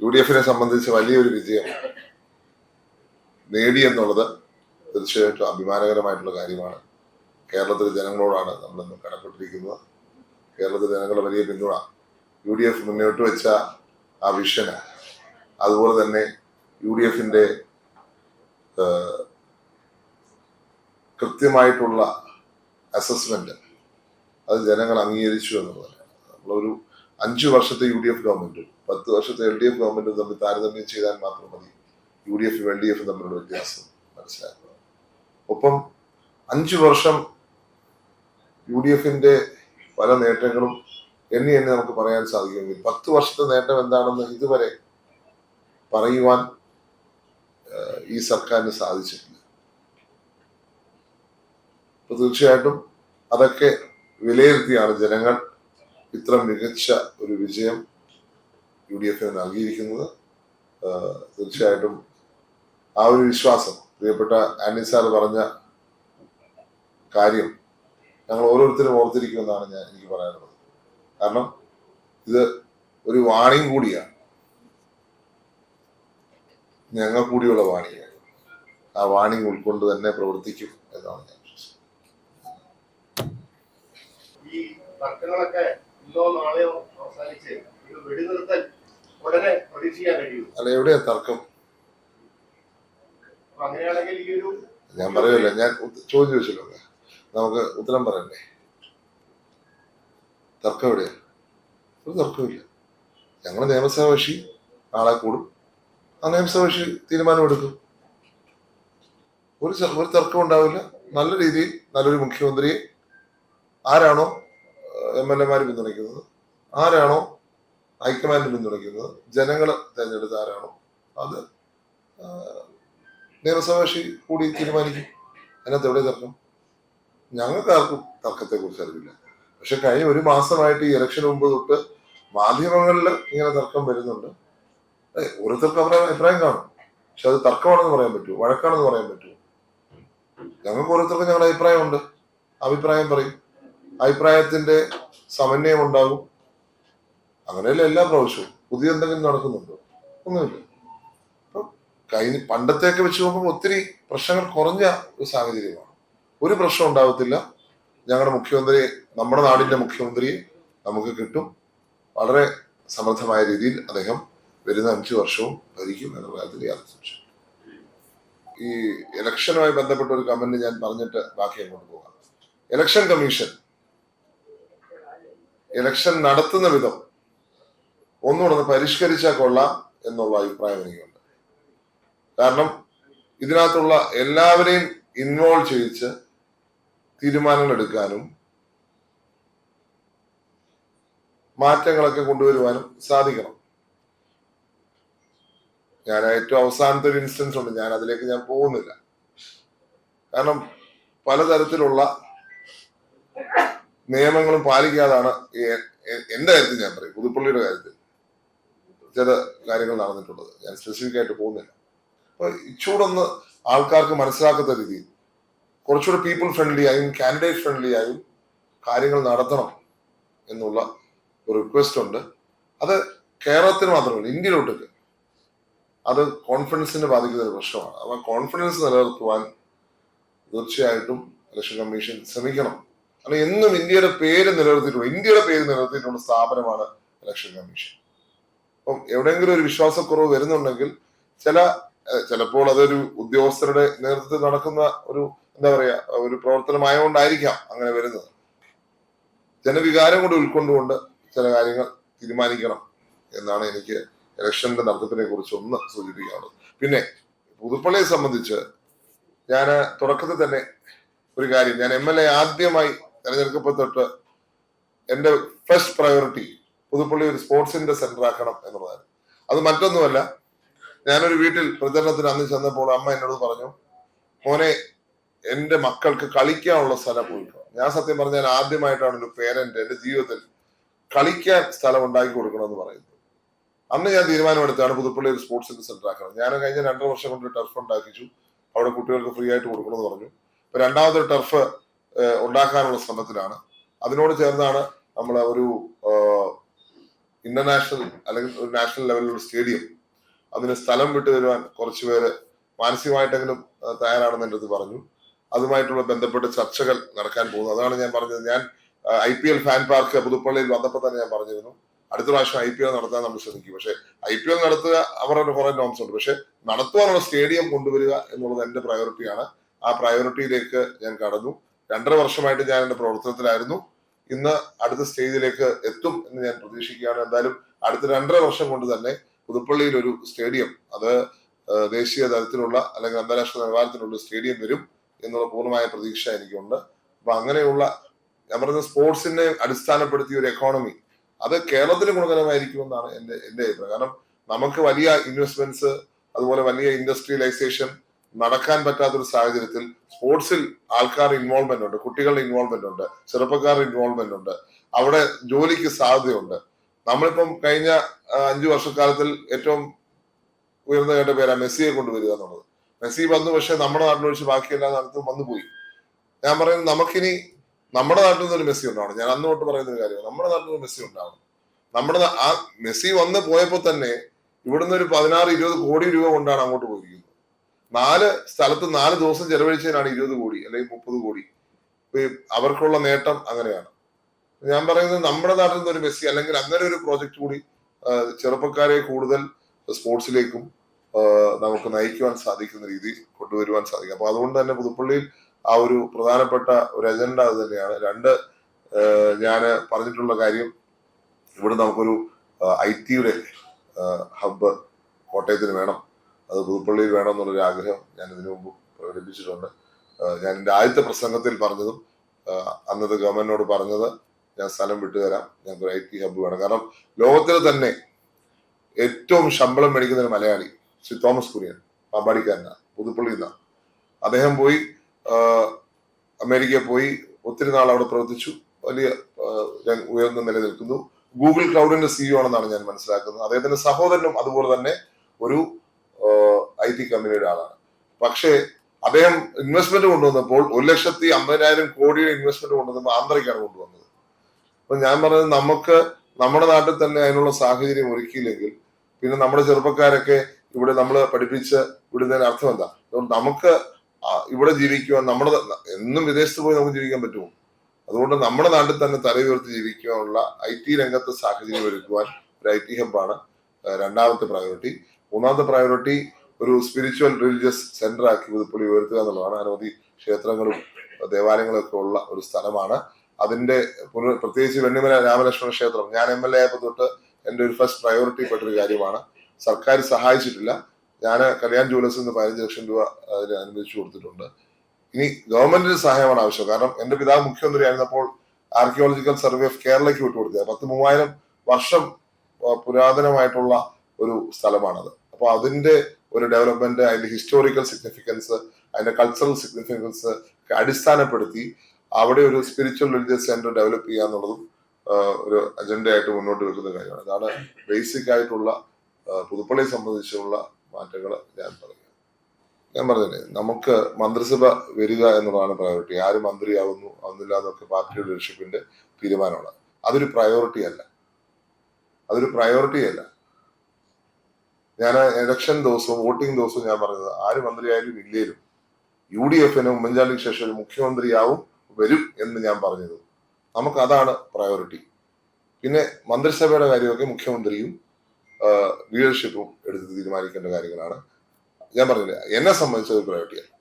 UDF-നെ സംബന്ധിച്ച് വലിയൊരു വിജയം നേടിയെന്നുള്ളത് തീർച്ചയായിട്ടും അഭിമാനകരമായിട്ടുള്ള കാര്യമാണ്. കേരളത്തിലെ ജനങ്ങളോടാണ് നമ്മളിന്ന് കടപ്പെട്ടിരിക്കുന്നത്. കേരളത്തിലെ ജനങ്ങളുടെ വലിയ പിന്തുണ, UDF മുന്നോട്ട് വെച്ച ആ വിഷന്, അതുപോലെ തന്നെ UDF-ന്റെ കൃത്യമായിട്ടുള്ള അസസ്മെന്റ് അത് ജനങ്ങൾ അംഗീകരിച്ചു എന്നുള്ളതാണ്. നമ്മളൊരു 5 വർഷത്തെ UDF ഗവൺമെന്റും 10 വർഷത്തെ LDF ഗവൺമെന്റും തമ്മിൽ താരതമ്യം ചെയ്താൽ മാത്രം മതി UDF LDF തമ്മിലുള്ള വ്യത്യാസം മനസ്സിലാക്കുക. ഒപ്പം 5 വർഷം UDF-ന്റെ പല നേട്ടങ്ങളും എണ്ണി നമുക്ക് പറയാൻ സാധിക്കുമെങ്കിൽ 10 വർഷത്തെ നേട്ടം എന്താണെന്ന് ഇതുവരെ പറയുവാൻ ഈ സർക്കാരിന് സാധിച്ചിട്ടില്ല. അപ്പൊ തീർച്ചയായിട്ടും അതൊക്കെ വിലയിരുത്തിയാണ് ജനങ്ങൾ ഇത്ര മികച്ച ഒരു വിജയം UDF-ന് നൽകിയിരിക്കുന്നത്. തീർച്ചയായിട്ടും ആ ഒരു വിശ്വാസം, പ്രിയപ്പെട്ട ആന്റണി സാർ പറഞ്ഞ കാര്യം ഞങ്ങൾ ഓരോരുത്തരും ഓർത്തിരിക്കുമെന്നാണ് എനിക്ക് പറയാനുള്ളത്. കാരണം ഇത് ഒരു വാണിംഗ് കൂടിയാണ്, ഞങ്ങൾ കൂടിയുള്ള വാണിംഗ്. ആ വാണിംഗ് ഉൾക്കൊണ്ട് തന്നെ പ്രവർത്തിക്കും എന്നാണ് ഞാൻ ഈ തർക്കങ്ങളൊക്കെ ഇന്നോ നാളെയോ അവസാനിച്ച് ഇത് വെടിനിർത്തൽ ഉടനെ പ്രതീക്ഷിക്കാൻ കഴിയും. അല്ല, എവിടെയാ തർക്കം? അങ്ങനെയാണെങ്കിൽ ഈ ഒരു ഞാൻ പറയല്ലേ, ഞാൻ ചോദ്യം ചോദിച്ചല്ലോ, നമുക്ക് ഉത്തരം പറയണ്ടേ? തർക്കം എവിടെയാ? ഒരു തർക്കമില്ല. ഞങ്ങൾ നിയമസഭാ കക്ഷി നാളെ കൂടും, ആ നിയമസഭാ കക്ഷി തീരുമാനമെടുക്കും. ഒരു തർക്കം ഉണ്ടാവില്ല. നല്ല രീതിയിൽ നല്ലൊരു മുഖ്യമന്ത്രിയെ ആരാണോ MLA-മാര് പിന്തുണയ്ക്കുന്നത്, ആരാണോ ഹൈക്കമാൻഡ് പിന്തുണയ്ക്കുന്നത്, ജനങ്ങൾ തെരഞ്ഞെടുത്ത ആരാണോ അത് നിയമസഭാ കക്ഷി കൂടി തീരുമാനിക്കും. അതിനകത്ത് എവിടെ തർക്കം? ഞങ്ങൾക്ക് ആർക്കും തർക്കത്തെ കുറിച്ച് അറിവില്ല. പക്ഷെ കഴിഞ്ഞ 1 മാസമായിട്ട് ഈ ഇലക്ഷന് മുമ്പ് തൊട്ട് മാധ്യമങ്ങളിൽ ഇങ്ങനെ തർക്കം വരുന്നുണ്ട്. ഓരോരുത്തർക്ക് അവരുടെ അഭിപ്രായം കാണും. പക്ഷെ അത് തർക്കമാണെന്ന് പറയാൻ പറ്റുമോ? വഴക്കാണെന്ന് പറയാൻ പറ്റുമോ? ഞങ്ങൾക്ക് ഓരോരുത്തർക്കും ഞങ്ങളുടെ അഭിപ്രായമുണ്ട്. അഭിപ്രായം പറയും. അഭിപ്രായത്തിന്റെ സമന്വയം ഉണ്ടാകും. അങ്ങനെയല്ല എല്ലാ പ്രാവശ്യവും. പുതിയ എന്തെങ്കിലും നടക്കുന്നുണ്ടോ? ഒന്നുമില്ല. അപ്പൊ പണ്ടത്തെയൊക്കെ വെച്ച് നോക്കുമ്പോൾ ഒത്തിരി പ്രശ്നങ്ങൾ കുറഞ്ഞ ഒരു സാഹചര്യമാണ്. ഒരു പ്രശ്നം ഉണ്ടാകത്തില്ല. ഞങ്ങളുടെ മുഖ്യമന്ത്രിയെ, നമ്മുടെ നാടിന്റെ മുഖ്യമന്ത്രിയെ നമുക്ക് കിട്ടും. വളരെ സമർത്ഥമായ രീതിയിൽ അദ്ദേഹം വരുന്ന 5 വർഷവും ഭരിക്കും എന്ന കാര്യത്തിൽ യാതൊരു സംശയം. ഈ ഇലക്ഷനുമായി ബന്ധപ്പെട്ട ഒരു കമന്റ് ഞാൻ പറഞ്ഞിട്ട് ബാക്കി അങ്ങോട്ട് പോകാം. ഇലക്ഷൻ കമ്മീഷൻ ഇലക്ഷൻ നടത്തുന്ന വിധം ഒന്നുകൂടെ പരിഷ്കരിച്ചാൽ കൊള്ളാം എന്നുള്ള അഭിപ്രായം എനിക്കുണ്ട്. കാരണം ഇതിനകത്തുള്ള എല്ലാവരെയും ഇൻവോൾവ് ചെയ്യിച്ച് തീരുമാനങ്ങൾ എടുക്കാനും മാറ്റങ്ങളൊക്കെ കൊണ്ടുവരുവാനും സാധിക്കണം. ഞാൻ ഏറ്റവും അവസാനത്തെ ഒരു ഇൻസ്റ്റൻസ് ഉണ്ട്, ഞാൻ അതിലേക്ക് പോകുന്നില്ല. കാരണം പലതരത്തിലുള്ള നിയമങ്ങളും പാലിക്കാതാണ് എന്റെ കാര്യത്തിൽ ഞാൻ പറയും, പുതുപ്പള്ളിയുടെ കാര്യത്തിൽ ചില കാര്യങ്ങൾ നടന്നിട്ടുള്ളത്. ഞാൻ സ്പെസിഫിക് ആയിട്ട് പോകുന്നില്ല. അപ്പൊ ഇച്ചൂടൊന്ന് ആൾക്കാർക്ക് മനസ്സിലാക്കാത്ത രീതിയിൽ കുറച്ചുകൂടെ പീപ്പിൾ ഫ്രണ്ട്ലി ആയും കാൻഡിഡേറ്റ് ഫ്രണ്ട്ലി ആയും കാര്യങ്ങൾ നടത്തണം എന്നുള്ള ഒരു റിക്വസ്റ്റ് ഉണ്ട്. അത് കേരളത്തിന് മാത്രമല്ല, ഇന്ത്യയിലോട്ടൊക്കെ അത് കോൺഫിഡൻസിനെ ബാധിക്കുന്ന ഒരു പ്രശ്നമാണ്. അപ്പൊ കോൺഫിഡൻസ് നിലനിർത്തുവാൻ തീർച്ചയായിട്ടും ഇലക്ഷൻ കമ്മീഷൻ ശ്രമിക്കണം. കാരണം എന്നും ഇന്ത്യയുടെ പേര് നിലനിർത്തിയിട്ടുള്ള സ്ഥാപനമാണ് ഇലക്ഷൻ കമ്മീഷൻ. അപ്പം എവിടെയെങ്കിലും ഒരു വിശ്വാസക്കുറവ് വരുന്നുണ്ടെങ്കിൽ ചിലപ്പോൾ അതൊരു ഉദ്യോഗസ്ഥരുടെ നേതൃത്വത്തിൽ നടക്കുന്ന ഒരു ഒരു പ്രവർത്തനമായതുകൊണ്ടായിരിക്കാം അങ്ങനെ വരുന്നത്. ജനവികാരം കൂടി ഉൾക്കൊണ്ടുകൊണ്ട് ചില കാര്യങ്ങൾ തീരുമാനിക്കണം എന്നാണ് എനിക്ക് ഇലക്ഷന്റെ നടത്തിപ്പിനെ കുറിച്ച് ഒന്ന് സൂചിപ്പിക്കാനുള്ളത്. പിന്നെ പുതുപ്പള്ളിയെ സംബന്ധിച്ച് ഞാൻ തുടക്കത്തിൽ തന്നെ ഒരു കാര്യം, ഞാൻ MLA ആദ്യമായി തെരഞ്ഞെടുക്കപ്പെട്ട തൊട്ട് എന്റെ ഫസ്റ്റ് പ്രയോറിറ്റി പുതുപ്പള്ളി ഒരു സ്പോർട്സിന്റെ സെന്റർ ആക്കണം എന്നുള്ളതായിരുന്നു. അത് മറ്റൊന്നുമല്ല, ഞാനൊരു വീട്ടിൽ പ്രചരണത്തിന് അന്ന് ചെന്നപ്പോൾ അമ്മ എന്നോട് പറഞ്ഞു, മോനെ എന്റെ മക്കൾക്ക് കളിക്കാനുള്ള സ്ഥലം കൊടുക്കണം. ഞാൻ സത്യം പറഞ്ഞാൽ ആദ്യമായിട്ടാണ് ഒരു പേരന്റ് എന്റെ ജീവിതത്തിൽ കളിക്കാൻ സ്ഥലം ഉണ്ടാക്കി കൊടുക്കണമെന്ന് പറയുന്നത്. അന്ന് ഞാൻ തീരുമാനമെടുത്താണ് പുതുപ്പള്ളി ഒരു സ്പോർട്സിന്റെ സെന്റർ ആക്കണം. ഞാൻ കഴിഞ്ഞ 2 വർഷം കൊണ്ട് ടർഫ് ഉണ്ടാക്കിച്ചു. അവിടെ കുട്ടികൾക്ക് ഫ്രീ ആയിട്ട് കൊടുക്കണമെന്ന് പറഞ്ഞു. ഇപ്പൊ രണ്ടാമതൊരു ടർഫ് ഉണ്ടാക്കാനുള്ള ശ്രമത്തിലാണ്. അതിനോട് ചേർന്നാണ് നമ്മൾ ഒരു ഇന്റർനാഷണൽ അല്ലെങ്കിൽ ഒരു നാഷണൽ ലെവലിലുള്ള സ്റ്റേഡിയം അതിന് സ്ഥലം വിട്ടു തരുവാൻ കുറച്ചുപേര് മാനസികമായിട്ടെങ്കിലും തയ്യാറാണെന്ന് എൻ്റെ അടുത്ത് പറഞ്ഞു. അതുമായിട്ടുള്ള ബന്ധപ്പെട്ട് ചർച്ചകൾ നടക്കാൻ പോകുന്നു. അതാണ് ഞാൻ പറഞ്ഞത്. ഞാൻ IPL ഫാൻ പാർക്ക് പുതുപ്പള്ളിയിൽ വന്നപ്പോൾ തന്നെ ഞാൻ പറഞ്ഞിരുന്നു, അടുത്ത പ്രാവശ്യം IPL നടത്താൻ നമ്മൾ ശ്രമിക്കും. പക്ഷെ IPL നടത്തുക അവരുടെ കുറെ നോംസ് ഉണ്ട്. പക്ഷെ നടത്തുവാനുള്ള സ്റ്റേഡിയം കൊണ്ടുവരിക എന്നുള്ളത് എന്റെ പ്രയോറിറ്റിയാണ്. ആ പ്രയോറിറ്റിയിലേക്ക് ഞാൻ കടന്നു. 2.5 വർഷമായിട്ട് ഞാൻ എന്റെ പ്രവർത്തനത്തിലായിരുന്നു. ഇന്ന് അടുത്ത സ്റ്റേജിലേക്ക് എത്തും എന്ന് ഞാൻ പ്രതീക്ഷിക്കുകയാണ്. എന്തായാലും അടുത്ത 2.5 വർഷം കൊണ്ട് തന്നെ പുതുപ്പള്ളിയിൽ ഒരു സ്റ്റേഡിയം, അത് ദേശീയ തലത്തിലുള്ള അല്ലെങ്കിൽ അന്താരാഷ്ട്ര നിലവാരത്തിലുള്ള സ്റ്റേഡിയം വരും എന്നുള്ള പൂർണ്ണമായ പ്രതീക്ഷ എനിക്കുണ്ട്. അപ്പൊ അങ്ങനെയുള്ള ഞാൻ പറയുന്ന സ്പോർട്സിനെ അടിസ്ഥാനപ്പെടുത്തിയ ഒരു എക്കോണമി അത് കേരളത്തിന് ഗുണകരമായിരിക്കുമെന്നാണ് എന്റെ അഭിപ്രായം. കാരണം നമുക്ക് വലിയ ഇൻവെസ്റ്റ്മെന്റ്സ് അതുപോലെ വലിയ ഇൻഡസ്ട്രിയലൈസേഷൻ നടക്കാൻ പറ്റാത്തൊരു സാഹചര്യത്തിൽ സ്പോർട്സിൽ ആൾക്കാരുടെ ഇൻവോൾവ്മെന്റ് ഉണ്ട്, കുട്ടികളുടെ ഇൻവോൾവ്മെന്റ് ഉണ്ട്, ചെറുപ്പക്കാരുടെ ഇൻവോൾവ്മെന്റ് ഉണ്ട്, അവിടെ ജോലിക്ക് സാധ്യതയുണ്ട്. നമ്മളിപ്പം കഴിഞ്ഞ 5 വർഷക്കാലത്തിൽ ഏറ്റവും ഉയർന്നു കേട്ട പേരാ മെസ്സിയെ കൊണ്ടുവരിക എന്നുള്ളത്. മെസ്സി വന്നു, പക്ഷെ നമ്മുടെ നാട്ടിലൊഴിച്ച് ബാക്കി എല്ലാ നാട്ടിലും വന്നുപോയി. ഞാൻ പറയുന്നത് നമുക്കിനി നമ്മുടെ നാട്ടിൽ നിന്ന് ഒരു മെസ്സി ഉണ്ടാവണം. ഞാൻ അന്ന് തൊട്ട് പറയുന്ന ഒരു കാര്യം, നമ്മുടെ നാട്ടിൽ നിന്ന് മെസ്സി ഉണ്ടാവണം. ആ മെസ്സി വന്ന് പോയപ്പോൾ തന്നെ ഇവിടുന്ന് ഒരു 16-20 കോടി രൂപ കൊണ്ടാണ് അങ്ങോട്ട് പോയിരിക്കുന്നത്. 4 സ്ഥലത്ത് 4 ദിവസം ചെലവഴിച്ചതിനാണ് 20 കോടി അല്ലെങ്കിൽ 30 കോടി. അവർക്കുള്ള നേട്ടം അങ്ങനെയാണ്. ഞാൻ പറയുന്നത് നമ്മുടെ നാട്ടിൽ നിന്ന് ഒരു മെസ്സി അല്ലെങ്കിൽ അങ്ങനെ ഒരു പ്രോജക്റ്റ് കൂടി ചെറുപ്പക്കാരെ കൂടുതൽ സ്പോർട്സിലേക്കും നമുക്ക് നയിക്കുവാൻ സാധിക്കുന്ന രീതിയിൽ കൊണ്ടുവരുവാൻ സാധിക്കും. അപ്പൊ അതുകൊണ്ട് തന്നെ പുതുപ്പള്ളിയിൽ ആ ഒരു പ്രധാനപ്പെട്ട ഒരു അജണ്ട അത് തന്നെയാണ്. 2, ഞാൻ പറഞ്ഞിട്ടുള്ള കാര്യം, ഇവിടെ നമുക്കൊരു IT-യുടെ ഹബ്ബ് കോട്ടയത്തിന് വേണം, അത് പുതുപ്പള്ളിയിൽ വേണം എന്നുള്ളൊരു ആഗ്രഹം ഞാൻ ഇതിനു മുമ്പ് പ്രകടിപ്പിച്ചിട്ടുണ്ട്. ഞാൻ എൻ്റെ ആദ്യത്തെ പ്രസംഗത്തിൽ പറഞ്ഞതും അന്നത്തെ ഗവൺമെന്റിനോട് പറഞ്ഞത്, ഞാൻ സ്ഥലം വിട്ടുതരാം, ഞങ്ങൾക്ക് ഒരു IT ഹബ്ബ് വേണം. കാരണം ലോകത്തിൽ തന്നെ ഏറ്റവും ശമ്പളം മേടിക്കുന്ന ഒരു മലയാളി ശ്രീ തോമസ് കുര്യൻ, പാമ്പാടിക്കാരനാണ്, പുതുപ്പള്ളിയിൽ നിന്നാണ്. അദ്ദേഹം പോയി അമേരിക്കയിൽ പോയി ഒത്തിരി നാൾ അവിടെ പ്രവർത്തിച്ചു, വലിയ ഉയർന്ന നില നിൽക്കുന്നു. ഗൂഗിൾ ക്ലൗഡിന്റെ CEO ആണെന്നാണ് ഞാൻ മനസ്സിലാക്കുന്നത്. അദ്ദേഹത്തിന്റെ സഹോദരനും അതുപോലെ തന്നെ ഒരു IT കമ്പനിയുടെ ആളാണ്. പക്ഷേ അദ്ദേഹം ഇൻവെസ്റ്റ്മെന്റ് കൊണ്ടുവന്നപ്പോൾ 1,50,000 കോടിയുടെ ഇൻവെസ്റ്റ്മെന്റ് കൊണ്ടുവന്നപ്പോൾ ആന്ധ്രയ്ക്കാണ് കൊണ്ടുവന്നത്. അപ്പൊ ഞാൻ പറഞ്ഞത്, നമുക്ക് നമ്മുടെ നാട്ടിൽ തന്നെ അതിനുള്ള സാഹചര്യം ഒരുക്കിയില്ലെങ്കിൽ പിന്നെ നമ്മുടെ ചെറുപ്പക്കാരൊക്കെ ഇവിടെ നമ്മൾ പഠിപ്പിച്ച് വിടുന്നതിന് അർത്ഥം എന്താ? അതുകൊണ്ട് നമുക്ക് ഇവിടെ ജീവിക്കുവാൻ, എന്നും വിദേശത്ത് പോയി നമുക്ക് ജീവിക്കാൻ പറ്റുമോ? അതുകൊണ്ട് നമ്മുടെ നാട്ടിൽ തന്നെ തലയുയർത്തി ജീവിക്കുവാനുള്ള IT രംഗത്ത് സാഹചര്യം ഒരുക്കുവാൻ ഒരു IT ഹബ്ബാണ് 2ാമത്തെ പ്രയോറിറ്റി. 3ാമത്തെ പ്രയോറിറ്റി ഒരു സ്പിരിച്വൽ റിലീജിയസ് സെന്റർ ആക്കി പുതുപ്പള്ളി ഉയർത്തുക എന്നുള്ളതാണ്. അനവധി ക്ഷേത്രങ്ങളും ദേവാലയങ്ങളും ഒക്കെ ഉള്ള ഒരു സ്ഥലമാണ്. അതിന്റെ പ്രത്യേകിച്ച് വെണ്ണിമല രാമലക്ഷ്മണ ക്ഷേത്രം ഞാൻ MLA ആയപ്പോൾ തൊട്ട് എൻ്റെ ഒരു ഫസ്റ്റ് പ്രയോറിറ്റി പെട്ടൊരു കാര്യമാണ്. സർക്കാർ സഹായിച്ചിട്ടില്ല. ഞാൻ കല്യാൺ ജുവലേഴ്സിൽ നിന്ന് 15 ലക്ഷം രൂപ അതിന് അനുവദിച്ചു കൊടുത്തിട്ടുണ്ട്. ഇനി ഗവൺമെന്റിന്റെ സഹായമാണ് ആവശ്യം. കാരണം എന്റെ പിതാവ് മുഖ്യമന്ത്രി ആയിരുന്നപ്പോൾ ആർക്കിയോളജിക്കൽ സർവേ ഓഫ് കേരളയ്ക്ക് വിട്ടുകൊടുത്തത് 10,000-3000 വർഷം പുരാതനമായിട്ടുള്ള ഒരു സ്ഥലമാണത്. അപ്പൊ അതിന്റെ ഒരു ഡെവലപ്മെന്റ്, അതിന്റെ ഹിസ്റ്റോറിക്കൽ സിഗ്നിഫിക്കൻസ്, അതിന്റെ കൾച്ചറൽ സിഗ്നിഫിക്കൻസ് അടിസ്ഥാനപ്പെടുത്തി അവിടെ ഒരു സ്പിരിച്വൽ റിലീജിയസ് സെന്റർ ഡെവലപ്പ് ചെയ്യുക എന്നുള്ളതും ഒരു അജണ്ടയായിട്ട് മുന്നോട്ട് വെക്കുന്ന കാര്യമാണ്. അതാണ് ബേസിക് ആയിട്ടുള്ള പുതുപ്പള്ളിയെ സംബന്ധിച്ചുള്ള മാറ്റങ്ങൾ ഞാൻ പറഞ്ഞില്ലേ. നമുക്ക് മന്ത്രിസഭ വരിക എന്നുള്ളതാണ് പ്രയോറിറ്റി. ആര് മന്ത്രിയാവുന്നു ആവുന്നില്ല എന്നൊക്കെ പാർട്ടിയുടെ ലീഡർഷിപ്പിന്റെ തീരുമാനമാണ്. അതൊരു പ്രയോറിറ്റി അല്ല. ഞാൻ ഇലക്ഷൻ ദിവസവും വോട്ടിംഗ് ദിവസവും ഞാൻ പറഞ്ഞത്, ആര് മന്ത്രിയായാലും ഇല്ലേലും UDF-ന് ഉമ്മൻചാണ്ടിക്ക് ശേഷം ഒരു മുഖ്യമന്ത്രിയാവും വരും എന്ന് ഞാൻ പറഞ്ഞത്. നമുക്ക് അതാണ് പ്രയോറിറ്റി. പിന്നെ മന്ത്രിസഭയുടെ കാര്യമൊക്കെ മുഖ്യമന്ത്രിയും ലീഡർഷിപ്പും എടുത്ത് തീരുമാനിക്കേണ്ട കാര്യങ്ങളാണ്. ഞാൻ പറഞ്ഞില്ല, എന്നെ സംബന്ധിച്ച ഒരു പ്രയോറിറ്റിയല്ല.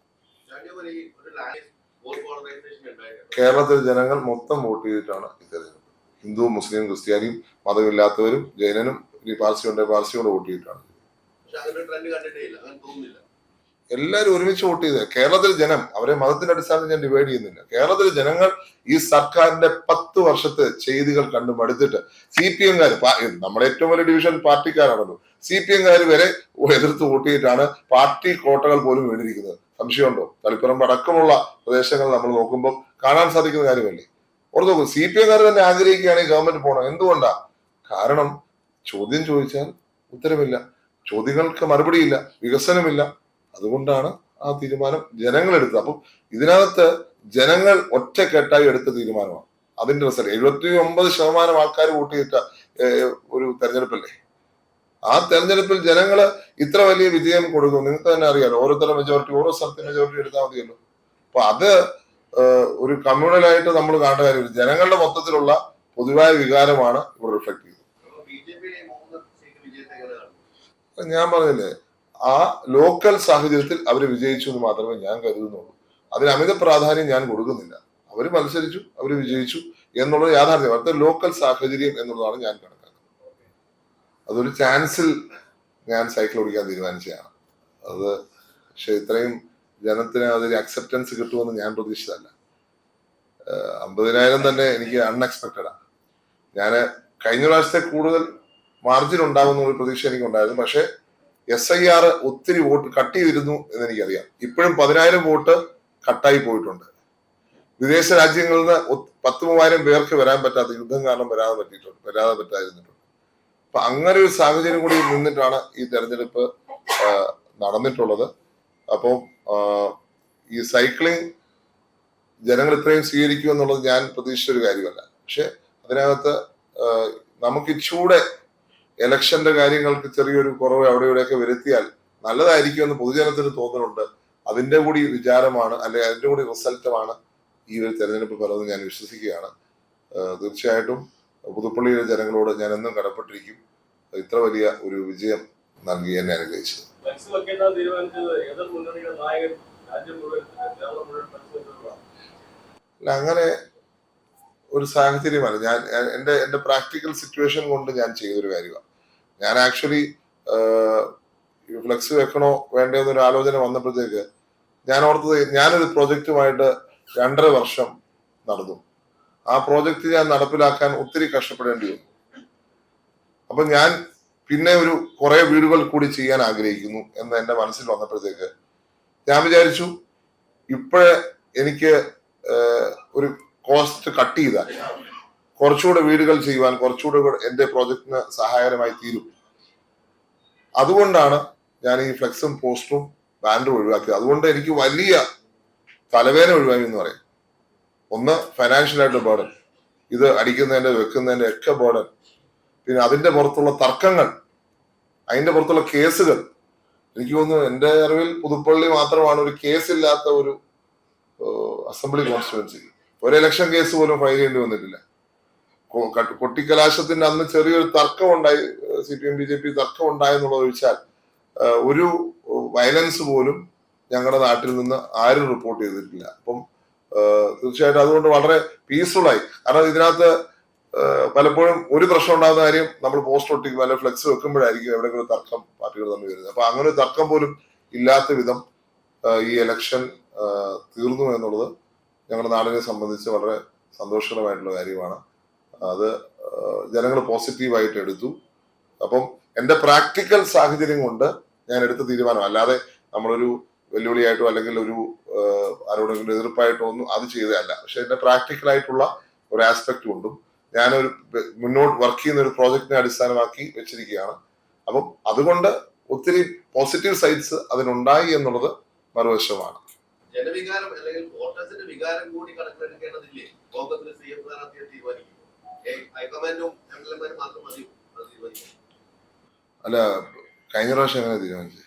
കേരളത്തിലെ ജനങ്ങൾ മൊത്തം വോട്ട് ചെയ്തിട്ടാണ് ഈ തെരഞ്ഞെടുപ്പ്. ഹിന്ദുവും മുസ്ലിം ക്രിസ്ത്യാനിയും മതമില്ലാത്തവരും ജൈനനും പാർസി കൊണ്ട് വോട്ട് ചെയ്തിട്ടാണ്. എല്ലാവരും ഒരുമിച്ച് വോട്ട് ചെയ്തത്. കേരളത്തിലെ ജനം, അവരെ മതത്തിന്റെ അടിസ്ഥാനത്തിൽ ഞാൻ ഡിവൈഡ് ചെയ്യുന്നില്ല. കേരളത്തിലെ ജനങ്ങൾ ഈ സർക്കാരിന്റെ 10 വർഷത്തെ ചെയ്തികൾ കണ്ടു മടുത്തിട്ട് CPM-കാർ, നമ്മുടെ ഏറ്റവും വലിയ ഡിവിഷൻ പാർട്ടിക്കാരാണല്ലോ, CPM-കാർ വരെ എതിർത്ത് വോട്ട് ചെയ്തിട്ടാണ് പാർട്ടി കോട്ടകൾ പോലും വീണിരിക്കുന്നത്. സംശയമുണ്ടോ? തളിപ്പറമ്പ് അടക്കമുള്ള പ്രദേശങ്ങൾ നമ്മൾ നോക്കുമ്പോൾ കാണാൻ സാധിക്കുന്ന കാര്യമല്ലേ. ഓർത്ത് നോക്കും, CPM-കാർ തന്നെ ആഗ്രഹിക്കുകയാണ് ഈ ഗവൺമെന്റ് പോകണം. എന്തുകൊണ്ടാ? കാരണം ചോദ്യം ചോദിച്ചാൽ ഉത്തരമില്ല, ചോദ്യങ്ങൾക്ക് മറുപടിയില്ല, വികസനമില്ല. അതുകൊണ്ടാണ് ആ തീരുമാനം ജനങ്ങൾ എടുത്തത്. അപ്പം ഇതിനകത്ത് ജനങ്ങൾ ഒറ്റക്കെട്ടായി എടുത്ത തീരുമാനമാണ്. അതിന്റെ റിസൾട്ട് 79% ആൾക്കാർ വോട്ട് ചെയ്തിട്ട ഒരു തെരഞ്ഞെടുപ്പല്ലേ. ആ തെരഞ്ഞെടുപ്പിൽ ജനങ്ങള് ഇത്ര വലിയ വിജയം കൊടുക്കും. നിങ്ങൾക്ക് തന്നെ അറിയാലോ, ഓരോരുത്തരുടെ മെജോറിറ്റി, ഓരോ സ്ഥലത്തെ മെജോറിറ്റി എടുത്താൽ മതിയല്ലോ. അപ്പൊ അത് ഒരു കമ്മ്യൂണലായിട്ട് നമ്മൾ കാണേണ്ട കാര്യമില്ല. ജനങ്ങളുടെ മൊത്തത്തിലുള്ള പൊതുവായ വികാരമാണ് ഇവിടെ റിഫ്ലക്ട് ചെയ്യുന്നത്. ഞാൻ പറഞ്ഞില്ലേ, ആ ലോക്കൽ സാഹചര്യത്തിൽ അവർ വിജയിച്ചു എന്ന് മാത്രമേ ഞാൻ കരുതുന്നുള്ളൂ. അതിന് അമിത പ്രാധാന്യം ഞാൻ കൊടുക്കുന്നില്ല. അവർ മത്സരിച്ചു, അവർ വിജയിച്ചു എന്നുള്ളത് യാഥാർത്ഥ്യം. അടുത്ത ലോക്കൽ സാഹചര്യം എന്നുള്ളതാണ് ഞാൻ കണക്കാക്കുന്നത്. അതൊരു ചാൻസിൽ ഞാൻ സൈക്കിൾ ഓടിക്കാൻ തീരുമാനിച്ചതാണ് അത്. പക്ഷെ ഇത്രയും ജനത്തിന് അതൊരു അക്സെപ്റ്റൻസ് കിട്ടുമെന്ന് ഞാൻ പ്രതീക്ഷിച്ചതല്ല. 50,000 തന്നെ എനിക്ക് അൺഎക്സ്പെക്റ്റഡാണ്. ഞാൻ കഴിഞ്ഞ പ്രാവശ്യത്തെ കൂടുതൽ മാർജിൻ ഉണ്ടാകുന്ന ഒരു പ്രതീക്ഷ എനിക്കുണ്ടായിരുന്നു. പക്ഷെ SIR ഒത്തിരി വോട്ട് കട്ട് ചെയ്തിരുന്നു എന്ന് എനിക്കറിയാം. ഇപ്പോഴും 10,000 വോട്ട് കട്ടായി പോയിട്ടുണ്ട്. വിദേശ രാജ്യങ്ങളിൽ നിന്ന് 10,000-30,000 പേർക്ക് വരാൻ പറ്റാത്ത, യുദ്ധം കാരണം വരാതെ പറ്റാതിരുന്നിട്ടുണ്ട്. അപ്പൊ അങ്ങനെ ഒരു സാഹചര്യം കൂടി നിന്നിട്ടാണ് ഈ തെരഞ്ഞെടുപ്പ് നടന്നിട്ടുള്ളത്. അപ്പം ഈ സൈക്ലിംഗ് ജനങ്ങൾ ഇത്രയും സ്വീകരിക്കും എന്നുള്ളത് ഞാൻ പ്രതീക്ഷിച്ച ഒരു കാര്യമല്ല. പക്ഷെ അതിനകത്ത് നമുക്ക് ഇച്ചൂടെ ഇലക്ഷന്റെ കാര്യങ്ങൾക്ക് ചെറിയൊരു കുറവ് അവിടെ ഇവിടെയൊക്കെ വരുത്തിയാൽ നല്ലതായിരിക്കും എന്ന് പൊതുജനത്തിന് തോന്നുന്നുണ്ട്. അതിന്റെ കൂടി വിചാരമാണ്, അല്ലെങ്കിൽ അതിന്റെ കൂടി റിസൾട്ടുമാണ് ഈ ഒരു തെരഞ്ഞെടുപ്പ് ഫലമെന്ന് ഞാൻ വിശ്വസിക്കുകയാണ്. തീർച്ചയായിട്ടും പുതുപ്പള്ളിയിലെ ജനങ്ങളോട് ഞാൻ എന്നും കടപ്പെട്ടിരിക്കും, ഇത്ര വലിയ ഒരു വിജയം നൽകി എന്നെ അനുഗ്രഹിച്ചത്. അങ്ങനെ ഒരു സാഹചര്യമാണ്. ഞാൻ എന്റെ പ്രാക്ടിക്കൽ സിറ്റുവേഷൻ കൊണ്ട് ഞാൻ ചെയ്തൊരു കാര്യമാണ്. ഞാൻ ആക്ച്വലി ഫ്ലെക്സ് വെക്കണോ വേണ്ടോ എന്നൊരു ആലോചന വന്നപ്പോഴത്തേക്ക് ഞാൻ ഓർത്തത്, ഞാനൊരു പ്രോജക്റ്റുമായിട്ട് 2.5 വർഷം നടന്നു. ആ പ്രോജക്റ്റ് ഞാൻ നടപ്പിലാക്കാൻ ഒത്തിരി കഷ്ടപ്പെടേണ്ടി വന്നു. അപ്പൊ ഞാൻ പിന്നെ ഒരു കുറെ വീടുകൾ കൂടി ചെയ്യാൻ ആഗ്രഹിക്കുന്നു എന്ന് എന്റെ മനസ്സിൽ വന്നപ്പോഴത്തേക്ക് ഞാൻ വിചാരിച്ചു, ഇപ്പോഴേ എനിക്ക് ഒരു കോസ്റ്റ് കട്ട് ചെയ്താൽ കുറച്ചുകൂടെ വീടുകൾ ചെയ്യുവാൻ കുറച്ചുകൂടെ എന്റെ പ്രോജക്റ്റിന് സഹായകരമായി തീരും. അതുകൊണ്ടാണ് ഞാൻ ഈ ഫ്ലെക്സും പോസ്റ്ററും ബാനറും ഒഴിവാക്കിയത്. അതുകൊണ്ട് എനിക്ക് വലിയ തലവേദന ഒഴിവായി എന്ന് പറയും. ഒന്ന്, ഫൈനാൻഷ്യൽ ആയിട്ട് ബേർഡൻ, ഇത് അടിക്കുന്നതിന്റെ വെക്കുന്നതിന്റെ ഒക്കെ ബേർഡൻ. പിന്നെ അതിന്റെ പുറത്തുള്ള തർക്കങ്ങൾ, അതിന്റെ പുറത്തുള്ള കേസുകൾ. എനിക്ക് തോന്നുന്നു എന്റെ അറിവിൽ പുതുപ്പള്ളി മാത്രമാണ് ഒരു കേസില്ലാത്ത ഒരു അസംബ്ലി കോൺസ്റ്റിറ്റ്യുവൻസി. ഒരു ഇലക്ഷൻ കേസ് പോലും ഫയൽ ചെയ്യേണ്ടി വന്നിട്ടില്ല. കൊട്ടിക്കലാശത്തിന്റെ അന്ന് ചെറിയൊരു തർക്കം ഉണ്ടായി, CPM BJP തർക്കം ഉണ്ടായെന്നുള്ളത് ഒഴിച്ചാൽ ഒരു വയലൻസ് പോലും ഞങ്ങളുടെ നാട്ടിൽ നിന്ന് ആരും റിപ്പോർട്ട് ചെയ്തിട്ടില്ല. അപ്പം തീർച്ചയായിട്ടും അതുകൊണ്ട് വളരെ പീസ്ഫുൾ ആയി. കാരണം ഇതിനകത്ത് പലപ്പോഴും ഒരു പ്രശ്നം ഉണ്ടാകുന്ന കാര്യം, നമ്മൾ പോസ്റ്റ് ഒട്ടിക്കും അല്ലെങ്കിൽ ഫ്ലെക്സ് വെക്കുമ്പോഴായിരിക്കും എവിടെയെങ്കിലും തർക്കം പാർട്ടികൾ തമ്മിൽ വരുന്നത്. അപ്പൊ അങ്ങനെ ഒരു തർക്കം പോലും ഇല്ലാത്ത വിധം ഈ ഇലക്ഷൻ തീർന്നു എന്നുള്ളത് ഞങ്ങളുടെ നാടിനെ സംബന്ധിച്ച് വളരെ സന്തോഷകരമായിട്ടുള്ള കാര്യമാണ്. അത് ജനങ്ങൾ പോസിറ്റീവായിട്ട് എടുത്തു. അപ്പം എന്റെ പ്രാക്ടിക്കൽ സാഹചര്യം കൊണ്ട് ഞാൻ എടുത്ത തീരുമാനം, അല്ലാതെ നമ്മളൊരു വെല്ലുവിളിയായിട്ടോ അല്ലെങ്കിൽ ഒരു ആരോടെങ്കിലും എതിർപ്പായിട്ടോ ഒന്നും അത് ചെയ്തതല്ല. പക്ഷെ എന്റെ പ്രാക്ടിക്കൽ ആയിട്ടുള്ള ഒരു ആസ്പെക്ട് കൊണ്ടും ഞാനൊരു മുന്നോട്ട് വർക്ക് ചെയ്യുന്ന ഒരു പ്രോജക്റ്റിനെ അടിസ്ഥാനമാക്കി വെച്ചിരിക്കുകയാണ്. അപ്പം അതുകൊണ്ട് ഒത്തിരി പോസിറ്റീവ് സൈഡ്സ് അതിനുണ്ടായി എന്നുള്ളത് മറുവശമാണ്. ജനവികാരം അല്ലെങ്കിൽ വോട്ടേഴ്സിന്റെ വികാരം കൂടി കണക്കിലെടുക്കേണ്ടതില്ലേ? കോൺഗ്രസിന് CM സ്ഥാനാർത്ഥിയെ തീരുമാനിക്കും, ഹൈക്കമാൻഡും MLA-മാരും മാത്രം മതിയോ അത് തീരുമാനിക്കും? അല്ല, കഴിഞ്ഞ പ്രാവശ്യം എങ്ങനെ തീരുമാനിച്ചത്?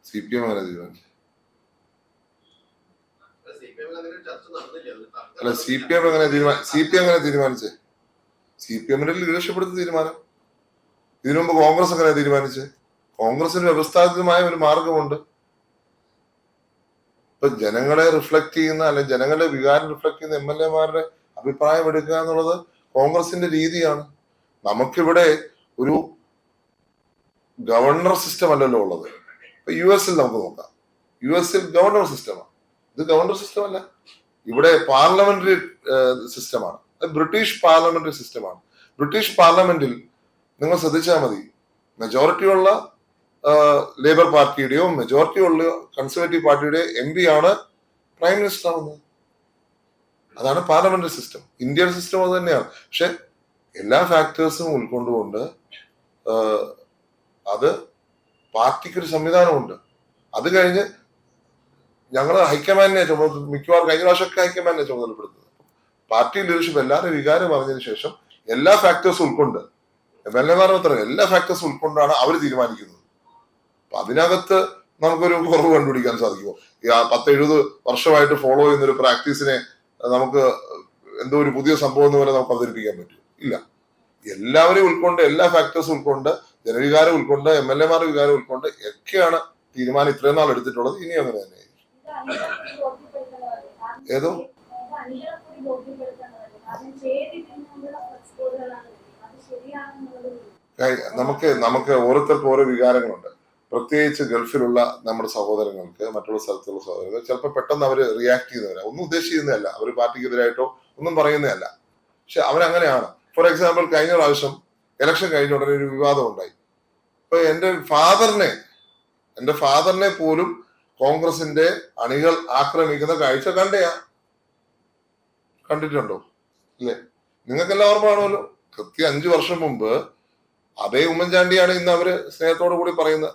CPM അങ്ങനെ തീരുമാനിച്ചു? അല്ല, CPM എങ്ങനെ തീരുമാനിച്ചേ? CPM-ന്റെ ലീഡർഷിപ്പ് എടുത്ത തീരുമാനം. ഇതിനു മുമ്പ് കോൺഗ്രസ് എങ്ങനെ തീരുമാനിച്ചേ? കോൺഗ്രസിന് വ്യവസ്ഥാപിതമായ ഒരു മാർഗമുണ്ട്. ഇപ്പൊ ജനങ്ങളെ റിഫ്ലക്ട് ചെയ്യുന്ന, അല്ലെങ്കിൽ ജനങ്ങളുടെ വികാരം റിഫ്ലക്ട് ചെയ്യുന്ന MLA-മാരുടെ അഭിപ്രായം എടുക്കുക എന്നുള്ളത് കോൺഗ്രസിന്റെ രീതിയാണ്. നമുക്കിവിടെ ഒരു ഗവർണർ സിസ്റ്റം അല്ലല്ലോ ഉള്ളത്. ഇപ്പൊ US-ൽ നമുക്ക് നോക്കാം. US-ൽ ഗവർണർ സിസ്റ്റമാണ്. ഇത് ഗവർണർ സിസ്റ്റം അല്ല, ഇവിടെ പാർലമെന്ററി സിസ്റ്റമാണ്. ബ്രിട്ടീഷ് പാർലമെന്ററി സിസ്റ്റമാണ്. ബ്രിട്ടീഷ് പാർലമെന്റിൽ നിങ്ങൾ ശ്രദ്ധിച്ചാൽ മതി, മെജോറിറ്റി ഉള്ള ലേബർ പാർട്ടിയുടെയോ മെജോറിറ്റി ഉള്ള കൺസർവേറ്റീവ് പാർട്ടിയുടെ MP ആണ് പ്രൈം മിനിസ്റ്റർ ആവുന്നത്. അതാണ് പാർലമെന്ററി സിസ്റ്റം. ഇന്ത്യൻ സിസ്റ്റം അത് തന്നെയാണ്. പക്ഷെ എല്ലാ ഫാക്ടേഴ്സും ഉൾക്കൊണ്ടുകൊണ്ട് അത് പാർട്ടിക്കൊരു സംവിധാനമുണ്ട്. അത് കഴിഞ്ഞ് ഞങ്ങൾ ഹൈക്കമാൻഡിനെ മിക്കവാറും കഴിഞ്ഞ പ്രാവശ്യമൊക്കെ ഹൈക്കമാൻഡിനെ ചുമതലപ്പെടുത്തുന്നത്. പാർട്ടി ലീഡർഷിപ്പ് എല്ലാവരും വികാരം പറഞ്ഞതിന് ശേഷം എല്ലാ ഫാക്ടേഴ്സും ഉൾക്കൊണ്ട് MLA മാത്രമല്ല എല്ലാ ഫാക്ടേഴ്സും ഉൾക്കൊണ്ടാണ് അവർ തീരുമാനിക്കുന്നത്. അപ്പൊ അതിനകത്ത് നമുക്കൊരു കുറവ് കണ്ടുപിടിക്കാൻ സാധിക്കുമോ? ഈ 10-70 വർഷമായിട്ട് ഫോളോ ചെയ്യുന്ന ഒരു പ്രാക്ടീസിനെ നമുക്ക് എന്തോ ഒരു പുതിയ സംഭവം പോലെ നമുക്ക് അവതരിപ്പിക്കാൻ പറ്റും? ഇല്ല. എല്ലാവരെയും ഉൾക്കൊണ്ട്, എല്ലാ ഫാക്ടേഴ്സും ഉൾക്കൊണ്ട്, ജനവികാരം ഉൾക്കൊണ്ട്, MLA മാരുടെ വികാരം ഉൾക്കൊണ്ട് ഒക്കെയാണ് തീരുമാനം ഇത്രയും നാൾ എടുത്തിട്ടുള്ളത്. ഇനി അങ്ങനെ തന്നെ ഏതോ നമുക്ക് ഓരോരുത്തർക്കും ഓരോ വികാരങ്ങളുണ്ട്. പ്രത്യേകിച്ച് ഗൾഫിലുള്ള നമ്മുടെ സഹോദരങ്ങൾക്ക്, മറ്റുള്ള സ്ഥലത്തുള്ള സഹോദരങ്ങൾ ചിലപ്പോൾ പെട്ടെന്ന് അവർ റിയാക്ട് ചെയ്യുന്നവരാ. ഒന്നും ഉദ്ദേശിക്കുന്നതല്ല, അവർ പാർട്ടിക്കെതിരായിട്ടോ ഒന്നും പറയുന്നതല്ല. പക്ഷെ അവരങ്ങനെയാണ്. ഫോർ എക്സാമ്പിൾ, കഴിഞ്ഞ പ്രാവശ്യം ഇലക്ഷൻ കഴിഞ്ഞ ഉടനെ ഒരു വിവാദം ഉണ്ടായി. അപ്പൊ എന്റെ ഫാദറിനെ പോലും കോൺഗ്രസിന്റെ അണികൾ ആക്രമിക്കുന്ന കാഴ്ച കണ്ടിട്ടുണ്ടോ? ഇല്ലേ? നിങ്ങൾക്കെല്ലാം ഓർമ്മ കാണുമല്ലോ. കൃത്യം 5 വർഷം മുമ്പ് അതേ ഉമ്മൻചാണ്ടിയാണ് ഇന്ന് അവര് സ്നേഹത്തോടു കൂടി പറയുന്നത്.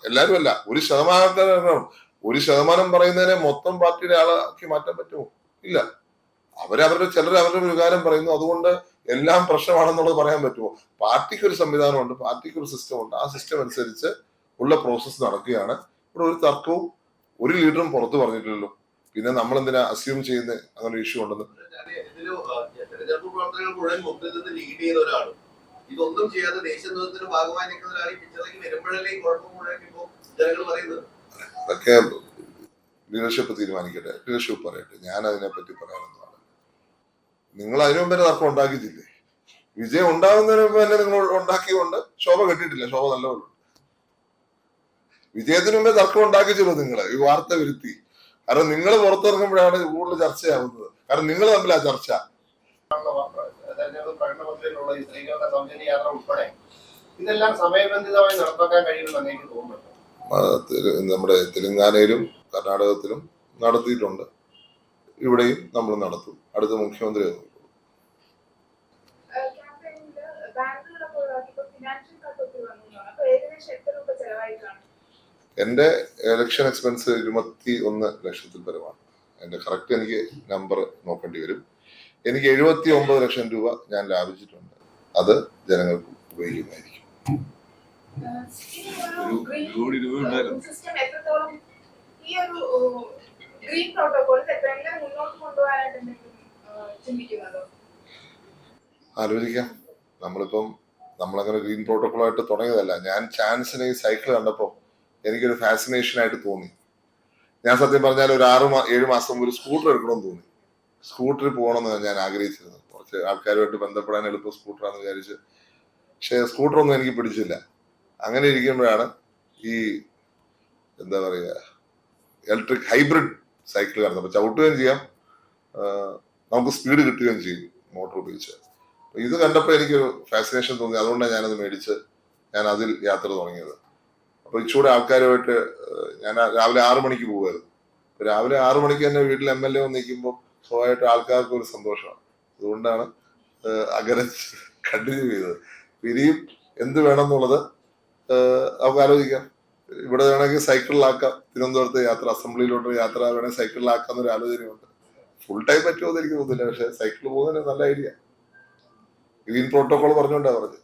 എല്ലാരും അല്ല, 1% പറയുന്നതിനെ മൊത്തം പാർട്ടിയുടെ ആളാക്കി മാറ്റാൻ പറ്റുമോ? ഇല്ല. ചിലർ അവരുടെ വികാരം പറയുന്നു, അതുകൊണ്ട് എല്ലാം പ്രശ്നമാണെന്നുള്ളത് പറയാൻ പറ്റുമോ? പാർട്ടിക്ക് ഒരു സംവിധാനമുണ്ട്, പാർട്ടിക്ക് ഒരു സിസ്റ്റം ഉണ്ട്. ആ സിസ്റ്റം അനുസരിച്ച് ഉള്ള പ്രോസസ്സ് നടക്കുകയാണ്. ഇവിടെ ഒരു തർക്കവും ഒരു ലീഡറും പുറത്ത് പറഞ്ഞിട്ടില്ലല്ലോ. പിന്നെ നമ്മൾ എന്തിനാ അസ്യൂം ചെയ്യുന്ന അങ്ങനെ ഒരു ഇഷ്യൂ ഉണ്ടെന്ന്? തെരഞ്ഞെടുപ്പ് പ്രവർത്തനങ്ങൾ മുഴുവൻ മുമ്പിൽ നിന്ന് ലീഡ് ചെയ്ത ഒരാളും ഇതൊന്നും ചെയ്യാതെ ദേശീയ നേതൃത്വത്തിന്റെ ഭാഗമായി നിൽക്കുന്ന ഒരാൾ ഈ പിക്ചറിലേക്ക് വരുമ്പോഴല്ലേ ഈ കുഴപ്പം മുഴുവൻ ഇപ്പോ ജനങ്ങൾ പറയുന്നത്? അതൊക്കെ ലീഡർഷിപ്പ് തീരുമാനിക്കട്ടെ, ലീഡർഷിപ്പ് പറയട്ടെ. ഞാൻ അതിനെപ്പറ്റി പറയാനൊന്നുമാണ്. നിങ്ങൾ അതിനു മുമ്പേ തർക്കം ഉണ്ടാക്കിയിട്ടില്ലേ? വിജയം ഉണ്ടാകുന്നതിന് മുമ്പ് തന്നെ നിങ്ങൾ ഉണ്ടാക്കിക്കൊണ്ട് ശോഭ കെട്ടിയിട്ടില്ല. ശോഭ നല്ലപോലെ വിജയത്തിന് മുമ്പേ തർക്കം ഉണ്ടാക്കിച്ചല്ലോ നിങ്ങൾ ഈ വാർത്ത വരുത്തി. കാരണം നിങ്ങൾ പുറത്തിറങ്ങുമ്പോഴാണ് കൂടുതൽ ചർച്ചയാവുന്നത്. കാരണം നിങ്ങൾ തമ്മിലാ ചർച്ച. പ്രകടനപത്രികയിലുള്ള ഈ സ്ത്രീകളുടെ സൗജന്യ യാത്ര ഉൾപ്പെടെ ഇതെല്ലാം സമയബന്ധിതമായി നടപ്പാക്കാൻ കഴിയുമെന്ന് എനിക്ക് തോന്നുന്നുണ്ട്. നമ്മുടെ തെലങ്കാനയിലും കർണാടകത്തിലും നടത്തിയിട്ടുണ്ട്. ഇവിടെയും നമ്മൾ നടത്തും. അടുത്ത മുഖ്യമന്ത്രി എന്റെ ഇലക്ഷൻ എക്സ്പെൻസ് 21 ലക്ഷത്തിൽ പരമാണ്. എന്റെ കറക്റ്റ് എനിക്ക് നമ്പർ നോക്കേണ്ടി വരും. എനിക്ക് 79 ലക്ഷം രൂപ ഞാൻ ലാഭിച്ചിട്ടുണ്ട്. അത് ജനങ്ങൾക്ക് ഉപയോഗിക്കുന്നതായിരിക്കും. ആലോചിക്കാം. നമ്മളങ്ങനെ ഗ്രീൻ പ്രോട്ടോകോളായിട്ട് തുടങ്ങിയതല്ല. ഞാൻ ചാൻസിന് ഈ സൈക്കിൾ കണ്ടപ്പോൾ എനിക്കൊരു ഫാസിനേഷൻ ആയിട്ട് തോന്നി. ഞാൻ സത്യം പറഞ്ഞാൽ ഒരു 6-7 മാസം മുമ്പ് ഒരു സ്കൂട്ടർ എടുക്കണമെന്ന് തോന്നി. സ്കൂട്ടറിൽ പോകണമെന്ന് ഞാൻ ആഗ്രഹിച്ചിരുന്നു. കുറച്ച് ആൾക്കാരുമായിട്ട് ബന്ധപ്പെടാൻ എളുപ്പം സ്കൂട്ടറാന്ന് വിചാരിച്ച്. പക്ഷെ സ്കൂട്ടറൊന്നും എനിക്ക് പിടിച്ചില്ല. അങ്ങനെ ഇരിക്കുമ്പോഴാണ് ഈ എന്താ പറയുക ഇലക്ട്രിക് ഹൈബ്രിഡ് സൈക്കിൾ കാണുന്നത്. അപ്പൊ ചവിട്ടുകയും ചെയ്യാം, നമുക്ക് സ്പീഡ് കിട്ടുകയും ചെയ്യും മോട്ടോർ ഉപയോഗിച്ച്. ഇത് കണ്ടപ്പോൾ എനിക്കൊരു ഫാസിനേഷൻ തോന്നി. അതുകൊണ്ടാണ് ഞാനത് മേടിച്ച് ഞാൻ അതിൽ യാത്ര തുടങ്ങിയത്. അപ്പൊ ഇച്ചൂടെ ആൾക്കാരുമായിട്ട് ഞാൻ രാവിലെ 6 മണിക്ക് പോകുമായിരുന്നു. രാവിലെ 6 മണിക്ക് തന്നെ വീട്ടിൽ MLA വന്ന് നിൽക്കുമ്പോൾ സ്വാഭാവികമായിട്ട് ആൾക്കാർക്ക് ഒരു സന്തോഷമാണ്. അതുകൊണ്ടാണ് അങ്ങനെ കണ്ടിന്യൂ ചെയ്തത്. ഇനിയും എന്ത് വേണം എന്നുള്ളത് നമുക്ക് ആലോചിക്കാം. ഇവിടെ വേണമെങ്കിൽ സൈക്കിളിലാക്കാം. തിരുവനന്തപുരത്ത് യാത്ര, അസംബ്ലിയിലോട്ട് യാത്ര വേണമെങ്കിൽ സൈക്കിളിലാക്കാം എന്നൊരു ആലോചനയുണ്ട്. ഫുൾ ടൈം പറ്റുമോ എന്ന് എനിക്ക് തോന്നുന്നില്ല. പക്ഷെ സൈക്കിൾ പോകുന്നതിന് നല്ല ഐഡിയ. ഗ്രീൻ പ്രോട്ടോകോൾ പറഞ്ഞുകൊണ്ടാണ് പറഞ്ഞത്.